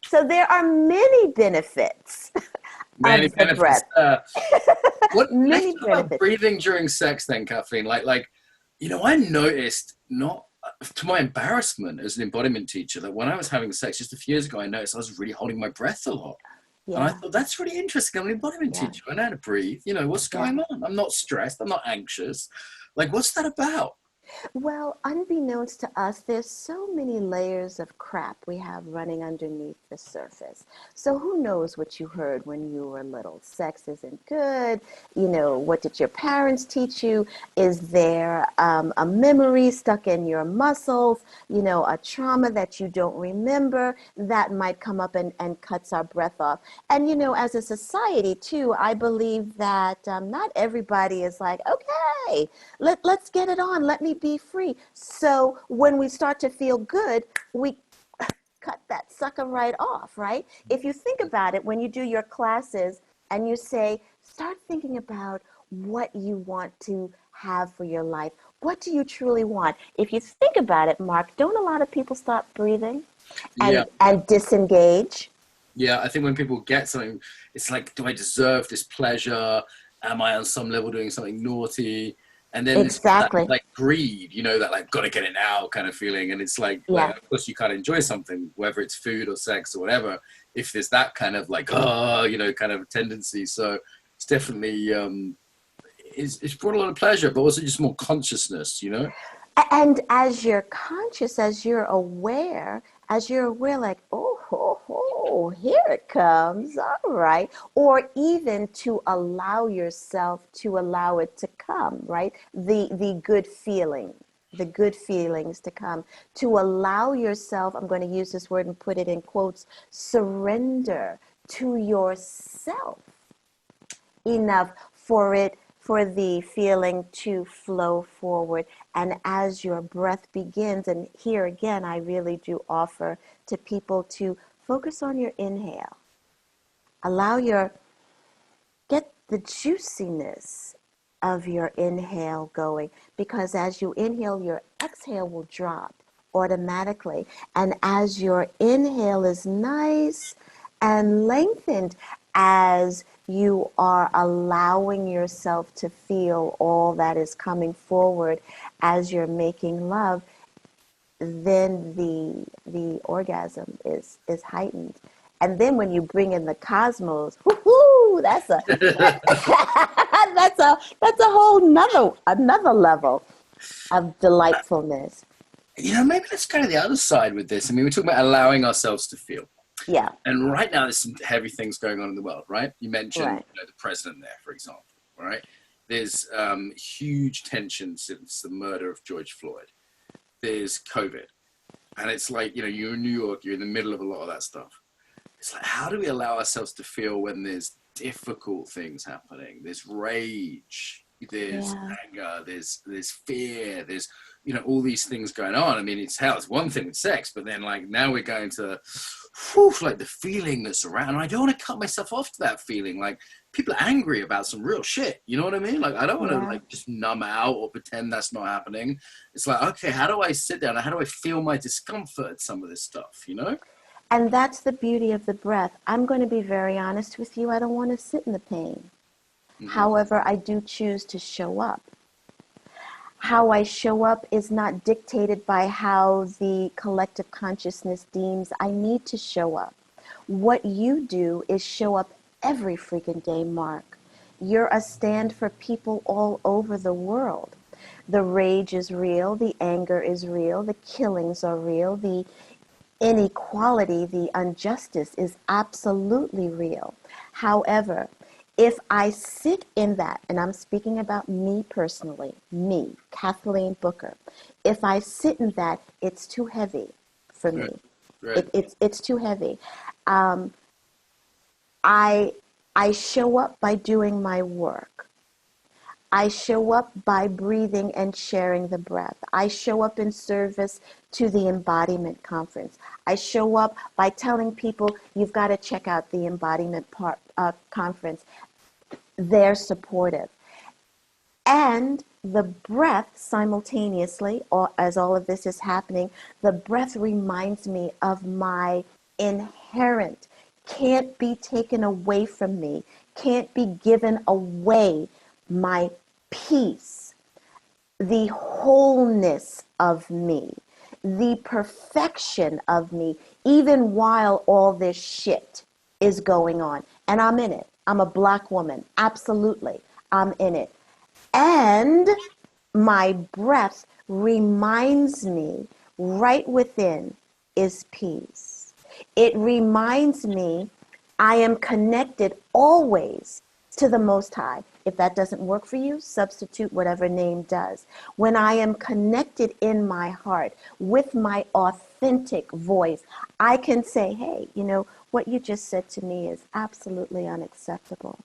So there are many benefits Many of the benefits. breath. Let's Many talk about benefits. breathing during sex then, Kathleen. I noticed, not to my embarrassment as an embodiment teacher, that when I was having sex just a few years ago, I noticed I was really holding my breath a lot. And I Yeah, thought, that's really interesting. I'm an embodiment yeah, teacher. I know how to breathe. What's yeah. going on? I'm not stressed. I'm not anxious. Like, what's that about? Well, unbeknownst to us, there's so many layers of crap we have running underneath the surface. So who knows what you heard when you were little? Sex isn't good. What did your parents teach you? Is there a memory stuck in your muscles? A trauma that you don't remember that might come up and cuts our breath off. And, as a society too, I believe that not everybody is like, okay, let's get it on. Let me be free. So when we start to feel good, we cut that sucker right off, right? If you think about it, when you do your classes and you say, start thinking about what you want to have for your life. What do you truly want? If you think about it, Mark, don't a lot of people stop breathing Yeah. and disengage? Yeah. I think when people get something, it's like, do I deserve this pleasure? Am I on some level doing something naughty? And then it's that Exactly. like greed, that like gotta get it now kind of feeling. And it's like Yeah. of course you can't enjoy something, whether it's food or sex or whatever, if there's that kind of like kind of tendency. So it's definitely it's brought a lot of pleasure, but also just more consciousness. And as you're conscious, as you're aware, like, here it comes, all right. Or even to allow yourself to allow it to come, right? The good feeling, the good feelings to come. To allow yourself, I'm going to use this word and put it in quotes, surrender to yourself enough for the feeling to flow forward. And as your breath begins, and here again, I really do offer to people to focus on your inhale. Get the juiciness of your inhale going, because as you inhale, your exhale will drop automatically. And as your inhale is nice and lengthened, as you are allowing yourself to feel all that is coming forward as you're making love, then the orgasm is heightened. And then when you bring in the cosmos, whoo, that's a that's a whole another level of delightfulness. Maybe let's go to the other side with this. I mean, we're talking about allowing ourselves to feel. Yeah. And right now, there's some heavy things going on in the world, right? You mentioned Right. the president there, for example, right? There's huge tension since the murder of George Floyd. There's COVID. And it's like, you're in New York, you're in the middle of a lot of that stuff. It's like, how do we allow ourselves to feel when there's difficult things happening? There's rage, there's anger, there's fear, there's all these things going on. I mean, it's one thing with sex, but then like now we're going to like the feeling that's around. And I don't want to cut myself off to that feeling. Like people are angry about some real shit. You know what I mean? Like I don't want to like just numb out or pretend that's not happening. It's like, okay, how do I sit down and how do I feel my discomfort at some of this stuff? And that's the beauty of the breath. I'm going to be very honest with you. I don't want to sit in the pain. Mm-hmm. However, I do choose to show up. How I show up is not dictated by how the collective consciousness deems I need to show up. What you do is show up every freaking day, Mark. You're a stand for people all over the world. The rage is real, the anger is real, the killings are real, the inequality, the injustice is absolutely real. However, if I sit in that, and I'm speaking about me personally, me, Kathleen Booker, if I sit in that, it's too heavy for me. Right. It's too heavy. I show up by doing my work. I show up by breathing and sharing the breath. I show up in service to the Embodiment Conference. I show up by telling people, you've got to check out the Embodiment Conference. They're supportive. And the breath simultaneously, or as all of this is happening, the breath reminds me of my inherent inherent, can't be taken away from me, can't be given away, my peace, the wholeness of me, the perfection of me, even while all this shit is going on. And I'm in it. I'm a Black woman. Absolutely. I'm in it. And my breath reminds me right within is peace. It reminds me I am connected always to the Most High. If that doesn't work for you, substitute whatever name does. When I am connected in my heart with my authentic voice, I can say, hey, you know, what you just said to me is absolutely unacceptable.